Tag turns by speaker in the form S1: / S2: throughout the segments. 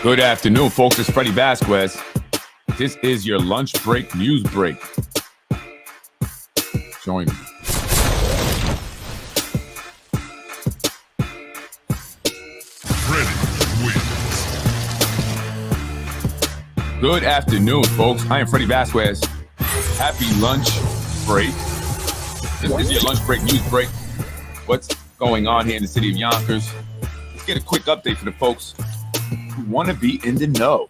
S1: Good afternoon, folks. It's Freddie Vasquez. This is your lunch break news break. Join me. Good afternoon, folks. I am Freddie Vasquez. Happy lunch break. This is your lunch break news break. What's going on here in the city of Yonkers? Let's get a quick update for the folks who want to be in the know.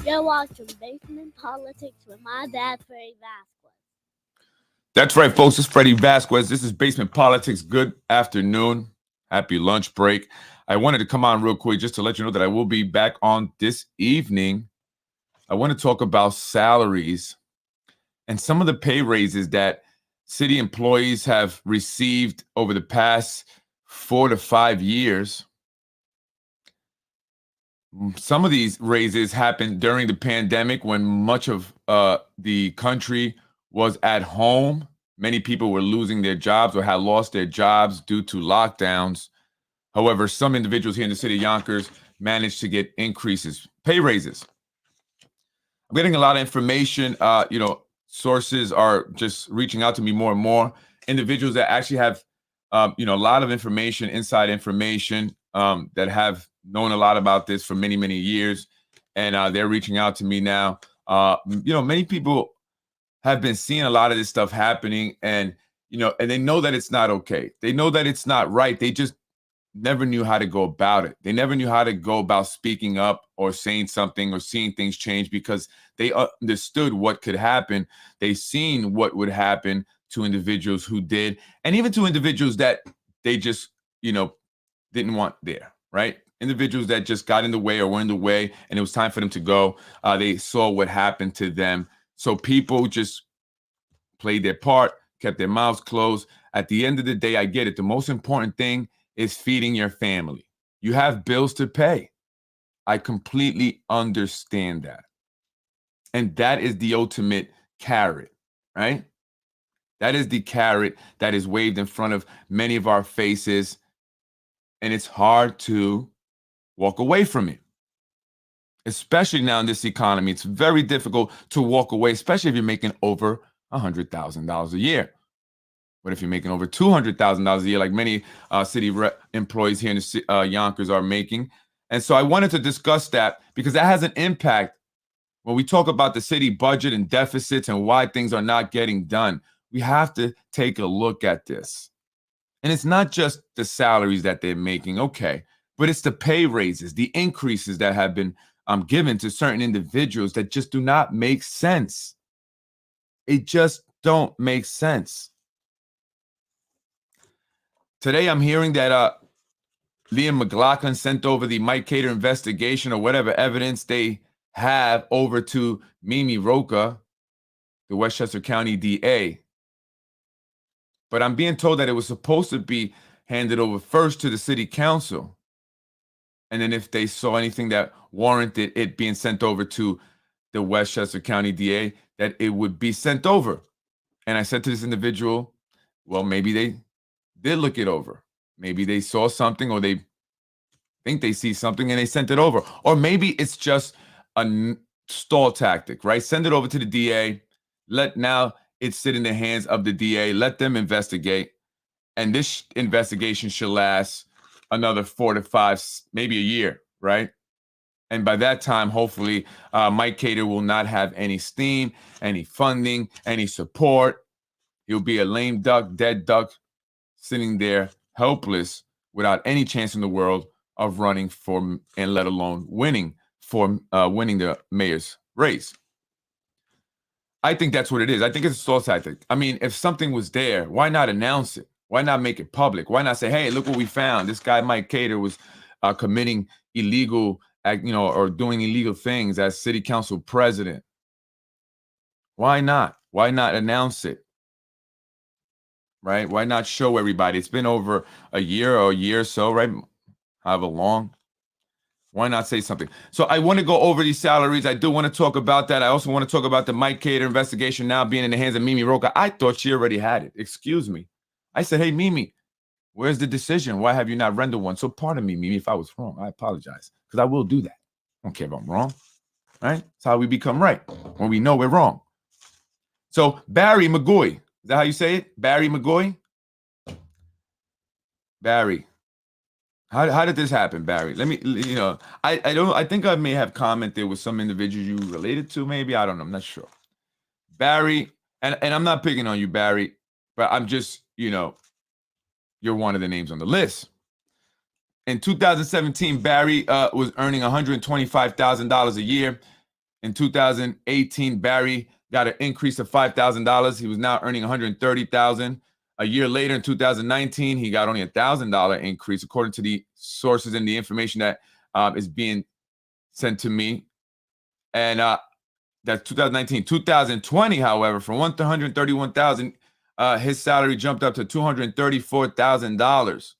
S2: You're watching Basement Politics with my dad, Freddie Vasquez.
S1: That's right, folks. It's Freddie Vasquez. This is Basement Politics. Good afternoon. Happy lunch break. I wanted to come on real quick just to let you know that I will be back on this evening. I want to talk about salaries and some of the pay raises that city employees have received over the past 4 to 5 years. Some of these raises happened during the pandemic when much of the country was at home. Many people were losing their jobs or had lost their jobs due to lockdowns. However, some individuals here in the city of Yonkers managed to get increases, pay raises. I'm getting a lot of information. Sources are just reaching out to me more and more. Individuals that actually have, a lot of information, inside information, that have known a lot about this for many, many years. And they're reaching out to me now. Many people have been seeing a lot of this stuff happening, and they know that it's not okay. They know that it's not right. They just never knew how to go about it. They never knew how to go about speaking up or saying something or seeing things change because they understood what could happen. They seen what would happen to individuals who did, and even to individuals that they just, didn't want there, right? Individuals that just got in the way or were in the way and it was time for them to go. They saw what happened to them. So people just played their part, kept their mouths closed. At the end of the day, I get it. The most important thing is feeding your family. You have bills to pay. I completely understand that. And that is the ultimate carrot, right? That is the carrot that is waved in front of many of our faces. And it's hard to walk away from it. Especially now in this economy, it's very difficult to walk away, especially if you're making over $100,000 a year. But if you're making over $200,000 a year, like many city employees here in the Yonkers are making. And so I wanted to discuss that because that has an impact when we talk about the city budget and deficits and why things are not getting done. We have to take a look at this. And it's not just the salaries that they're making, okay, but it's the pay raises, the increases that have been given to certain individuals that just do not make sense. It just don't make sense. Today, I'm hearing that Liam McLaughlin sent over the Mike Cater investigation or whatever evidence they have over to Mimi Roca, the Westchester County DA. But I'm being told that it was supposed to be handed over first to the city council. And then if they saw anything that warranted it being sent over to the Westchester County DA, that it would be sent over. And I said to this individual, well, maybe they did look it over. Maybe they saw something or they think they see something and they sent it over. Or maybe it's just a stall tactic, right? Send it over to the DA. Now it's sit in the hands of the DA. Let them investigate. And this investigation should last another 4 to 5, maybe a year, right? And by that time, hopefully, Mike Cater will not have any steam, any funding, any support. He'll be a lame duck, dead duck, sitting there helpless without any chance in the world of running for, and let alone winning the mayor's race. I think that's what it is. I think it's a stall tactic. I mean, if something was there, why not announce it? Why not make it public? Why not say, hey, look what we found. This guy, Mike Cater, was committing illegal, or doing illegal things as city council president. Why not? Why not announce it? right? Why not show everybody? It's been over a year or so, right? However long. Why not say something? So I want to go over these salaries. I do want to talk about that. I also want to talk about the Mike Cater investigation now being in the hands of Mimi Roca. I thought she already had it. Excuse me. I said, hey, Mimi, where's the decision? Why have you not rendered one? So pardon me, Mimi, if I was wrong. I apologize because I will do that. I don't care if I'm wrong, right? It's how we become right when we know we're wrong. So Barry McGoy, is that how you say it? Barry McGoy? Barry. How did this happen, Barry? Let me, I think I may have commented with some individuals you related to, maybe. I don't know. I'm not sure. Barry, and I'm not picking on you, Barry, but I'm just, you're one of the names on the list. In 2017, Barry was earning $125,000 a year. In 2018, Barry got an increase of $5,000. He was now earning $130,000. A year later, in 2019, he got only a $1,000 increase, according to the sources and the information that is being sent to me. And that's 2019. 2020, however, from $131,000, his salary jumped up to $234,000.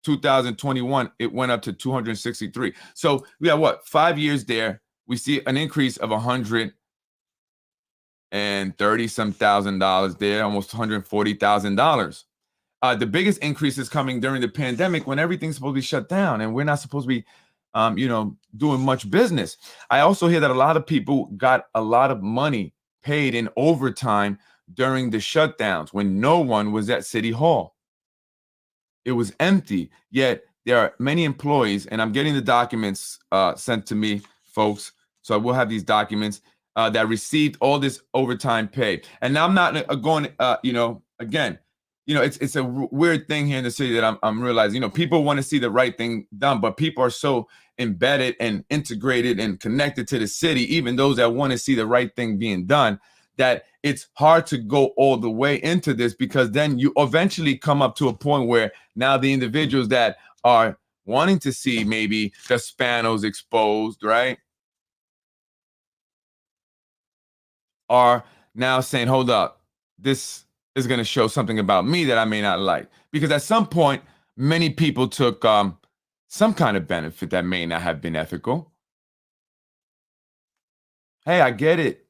S1: 2021, it went up to 263. So we have 5 years there. We see an increase of $130-some thousand there, almost $140,000. The biggest increase is coming during the pandemic when everything's supposed to be shut down and we're not supposed to be, doing much business. I also hear that a lot of people got a lot of money paid in overtime during the shutdowns when no one was at City Hall. It was empty, yet there are many employees, and I'm getting the documents sent to me, folks. So I will have these documents that received all this overtime pay. And now I'm not going, again, it's a weird thing here in the city that I'm realizing, people want to see the right thing done, but people are so embedded and integrated and connected to the city, even those that want to see the right thing being done, that it's hard to go all the way into this, because then you eventually come up to a point where now the individuals that are wanting to see maybe the Spanos exposed, right, are now saying, hold up, this is going to show something about me that I may not like. Because at some point, many people took some kind of benefit that may not have been ethical. Hey, I get it.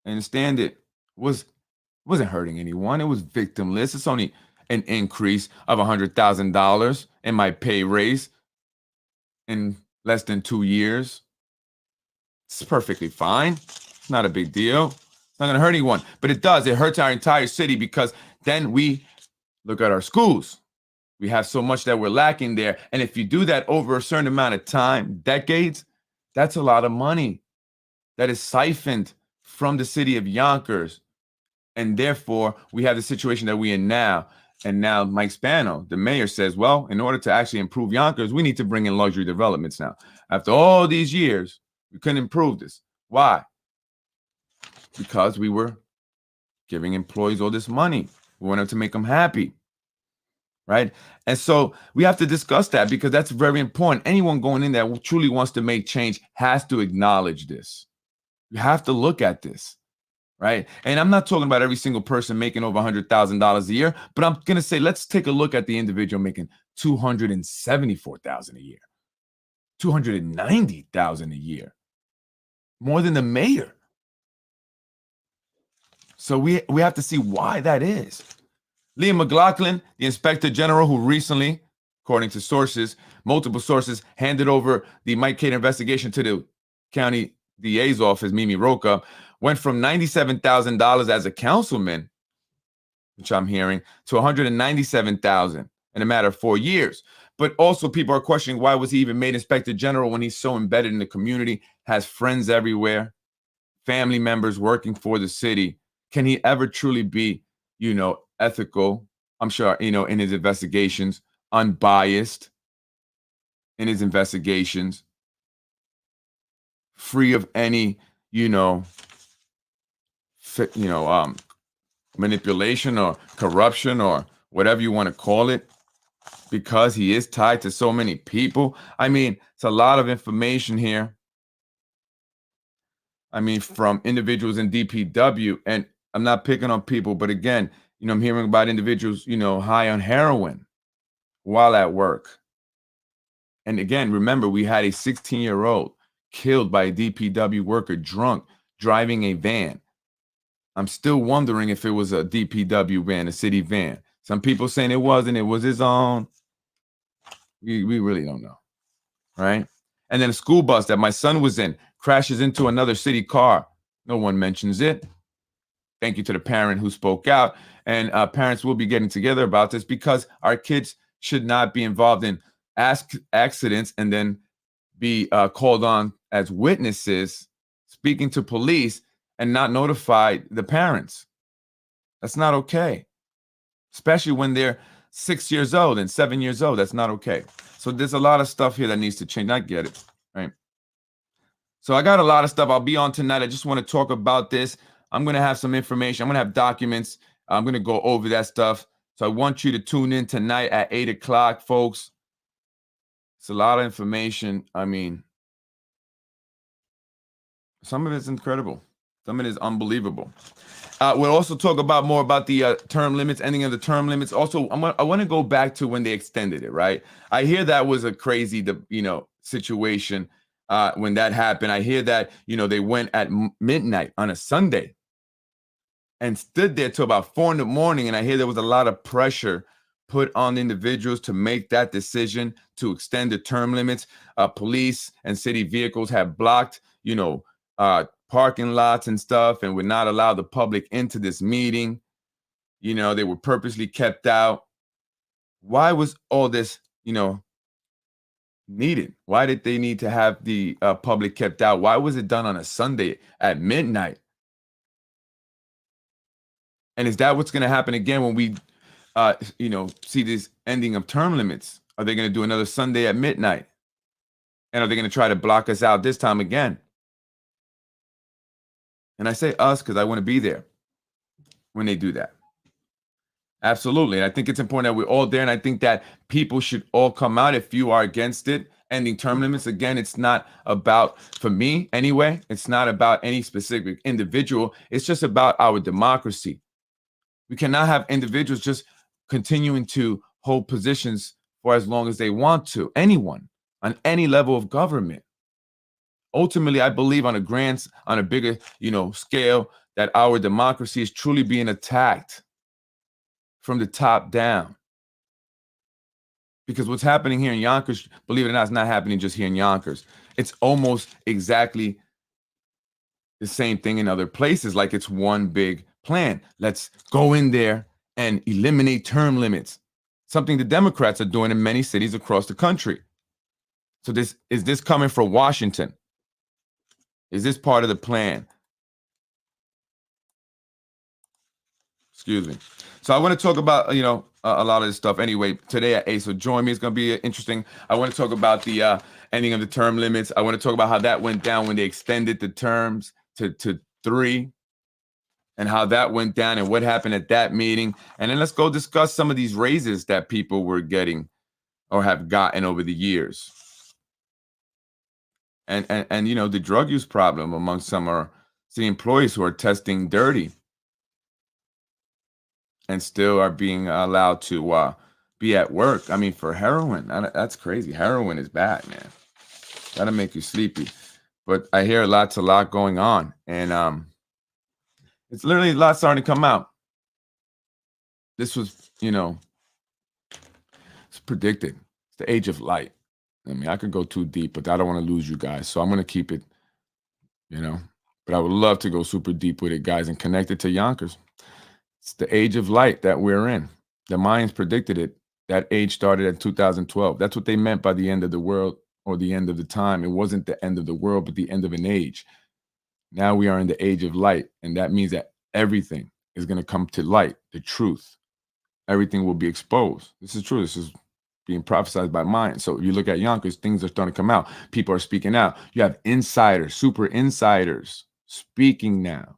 S1: I understand it. Wasn't hurting anyone. It was victimless. It's only an increase of $100,000 in my pay raise in less than 2 years. It's perfectly fine. It's not a big deal. It's not going to hurt anyone. But it does. It hurts our entire city, because then we look at our schools. We have so much that we're lacking there. And if you do that over a certain amount of time, decades, that's a lot of money that is siphoned from the city of Yonkers. And therefore, we have the situation that we're in now. And now Mike Spano, the mayor, says, well, in order to actually improve Yonkers, we need to bring in luxury developments now. After all these years, we couldn't improve this. Why? Because we were giving employees all this money. We wanted to make them happy, right? And so we have to discuss that, because that's very important. Anyone going in there who truly wants to make change has to acknowledge this. You have to look at this. Right. And I'm not talking about every single person making over $100,000 a year, but I'm going to say, let's take a look at the individual making $274,000 a year, $290,000 a year, more than the mayor. So we have to see why that is. Liam McLaughlin, the inspector general, who recently, according to sources, multiple sources, handed over the Mike Cater investigation to the county DA's office, Mimi Roca, went from $97,000 as a councilman, which I'm hearing, to $197,000 in a matter of 4 years. But also people are questioning, why was he even made inspector general when he's so embedded in the community, has friends everywhere, family members working for the city? Can he ever truly be, ethical? I'm sure, in his investigations, unbiased in his investigations, free of any, manipulation or corruption or whatever you want to call it, because he is tied to so many people. I mean, it's a lot of information here. I mean, from individuals in DPW, and I'm not picking on people, but again, I'm hearing about individuals, high on heroin while at work. And again, remember, we had a 16-year-old killed by a DPW worker drunk driving a van. I'm still wondering if it was a DPW van, a city van. Some people saying it wasn't, it was his own. We really don't know, right? And then a school bus that my son was in crashes into another city car. No one mentions it. Thank you to the parent who spoke out. And parents will be getting together about this because our kids should not be involved in accidents and then be called on as witnesses, speaking to police and not notify the parents. That's not okay, especially when they're 6 years old and 7 years old. That's not okay. So there's a lot of stuff here that needs to change. I get it, right? So I got a lot of stuff I'll be on tonight. I just want to talk about this. I'm going to have some information. I'm going to have documents. I'm going to go over that stuff. So I want you to tune in tonight at 8 o'clock, folks. It's a lot of information. I mean, some of it's incredible. Some of it is unbelievable. We'll also talk about more about the term limits, ending of the term limits. Also, I want to go back to when they extended it, right? I hear that was a crazy, situation when that happened. I hear that, they went at midnight on a Sunday and stood there till about 4 a.m. And I hear there was a lot of pressure put on individuals to make that decision to extend the term limits. Police and city vehicles have blocked, parking lots and stuff, and would not allow the public into this meeting. They were purposely kept out. Why was all this, needed? Why did they need to have the public kept out? Why was it done on a Sunday at midnight? And is that what's going to happen again when we, see this ending of term limits? Are they going to do another Sunday at midnight? And are they going to try to block us out this time again? And I say us because I want to be there when they do that. Absolutely. And I think it's important that we're all there. And I think that people should all come out if you are against it. Ending term limits. Again, it's not about, for me anyway, it's not about any specific individual. It's just about our democracy. We cannot have individuals just continuing to hold positions for as long as they want to. Anyone on any level of government. Ultimately, I believe on a bigger, scale, that our democracy is truly being attacked from the top down. Because what's happening here in Yonkers, believe it or not, it's not happening just here in Yonkers. It's almost exactly the same thing in other places, like it's one big plan. Let's go in there and eliminate term limits, something the Democrats are doing in many cities across the country. So is this coming from Washington? Is this part of the plan? Excuse me. So I want to talk about, a lot of this stuff anyway today at 8. So join me. It's going to be interesting. I want to talk about the ending of the term limits. I want to talk about how that went down when they extended the terms to 3 and how that went down and what happened at that meeting. And then let's go discuss some of these raises that people were getting or have gotten over the years. And the drug use problem among some are city employees who are testing dirty and still are being allowed to be at work. I mean, for heroin, that's crazy. Heroin is bad, man. That'll make you sleepy. But I hear a lot going on. And it's literally a lot starting to come out. This was, it's predicted. It's the age of light. I mean, I could go too deep, but I don't want to lose you guys. So I'm going to keep it, But I would love to go super deep with it, guys, and connect it to Yonkers. It's the age of light that we're in. The Mayans predicted it. That age started at 2012. That's what they meant by the end of the world or the end of the time. It wasn't the end of the world, but the end of an age. Now we are in the age of light, and that means that everything is going to come to light, the truth. Everything will be exposed. This is true. This is being prophesied by Mayans. So if you look at Yonkers, things are starting to come out. People are speaking out. You have insiders, super insiders speaking now.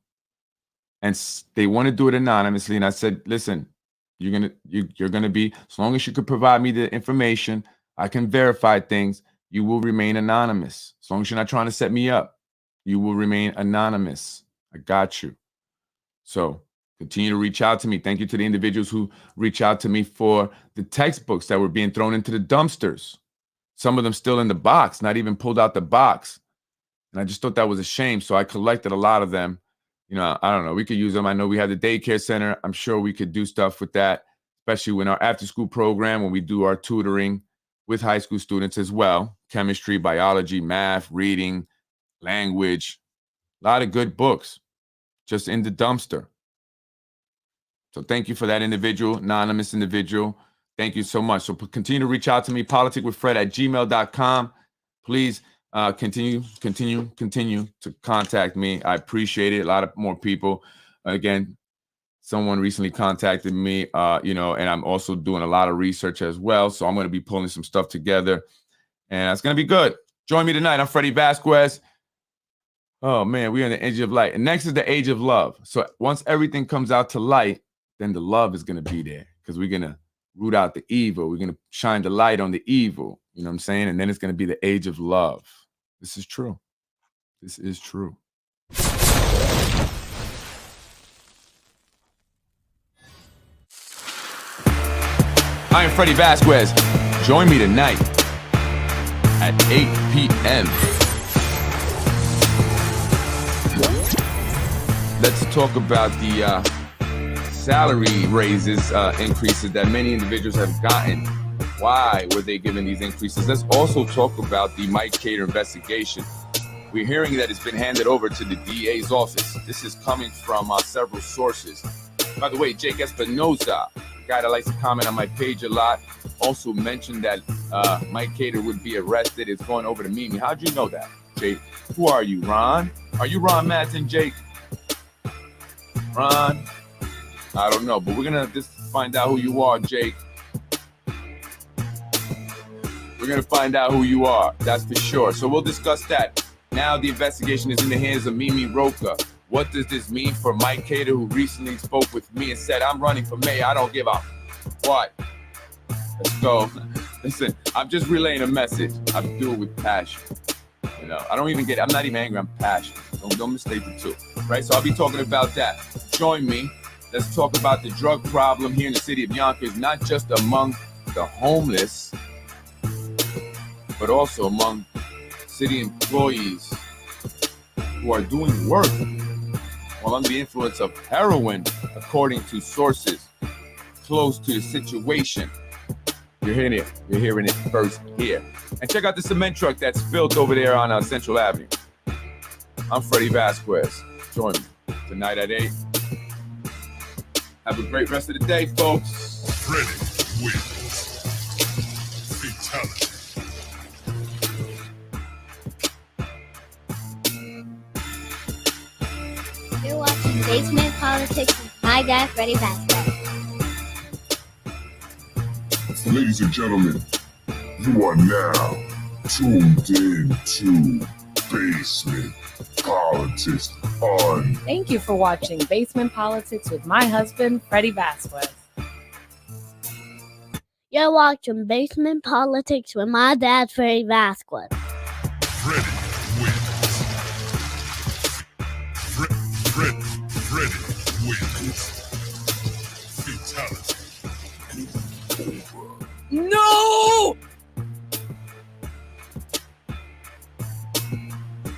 S1: And they want to do it anonymously. And I said, listen, you're gonna be, as long as you could provide me the information, I can verify things, you will remain anonymous. As long as you're not trying to set me up, you will remain anonymous. I got you. So Continue to reach out to me. Thank you to the individuals who reach out to me for the textbooks that were being thrown into the dumpsters. Some of them still in the box, not even pulled out the box. And I just thought that was a shame. So I collected a lot of them. You know, I don't know. We could use them. I know we have the daycare center. I'm sure we could do stuff with that, especially in our after-school program when we do our tutoring with high school students as well. Chemistry, biology, math, reading, language. A lot of good books just in the dumpster. So thank you for that individual, anonymous individual. Thank you so much. So continue to reach out to me, politicwithfred@gmail.com. Please continue to contact me. I appreciate it. A lot of more people. Again, someone recently contacted me, and I'm also doing a lot of research as well. So I'm going to be pulling some stuff together, and it's going to be good. Join me tonight. I'm Freddie Vasquez. Oh, man, we're in the age of light. And next is the age of love. So once everything comes out to light, then the love is going to be there because we're going to root out the evil. We're going to shine the light on the evil. You know what I'm saying? And then it's going to be the age of love. This is true. This is true. I am Freddie Vasquez. Join me tonight at 8 p.m. Let's talk about the salary raises, increases that many individuals have gotten. Why were they given these increases? Let's also talk about the Mike Cater investigation. We're hearing that it's been handed over to the DA's office. This is coming from several sources. By the way, Jake Espinoza, a guy that likes to comment on my page a lot, also mentioned that Mike Cater would be arrested. It's going over to Mimi. How'd you know that, Jake? Who are you, Ron? Are you Ron Madsen, Jake? Ron? I don't know, but we're going to just find out who you are, Jake. We're going to find out who you are. That's for sure. So we'll discuss that. Now the investigation is in the hands of Mimi Roca. What does this mean for Mike Cater, who recently spoke with me and said, I'm running for mayor. I don't give a what. Let's go. Listen, I'm just relaying a message. I do it with passion. You know, I'm not even angry. I'm passionate. Don't mistake the two. Right? So I'll be talking about that. Join me. Let's talk about the drug problem here in the city of Yonkers, not just among the homeless, but also among city employees who are doing work while under the influence of heroin, according to sources close to the situation. You're hearing it first here. And check out the cement truck that's built over there on Central Avenue. I'm Freddie Vasquez. Join me tonight at 8. Have a great rest of the day, folks.
S3: Freddie wins. Fatality.
S2: You're watching Basement Politics with my guy, Freddie Vasquez.
S3: Ladies and gentlemen, you are now tuned in to Basement Politics on.
S4: Thank you for watching Basement Politics with my husband, Freddie Vasquez.
S2: You're watching Basement Politics with my dad, Freddie Vasquez.
S3: Freddie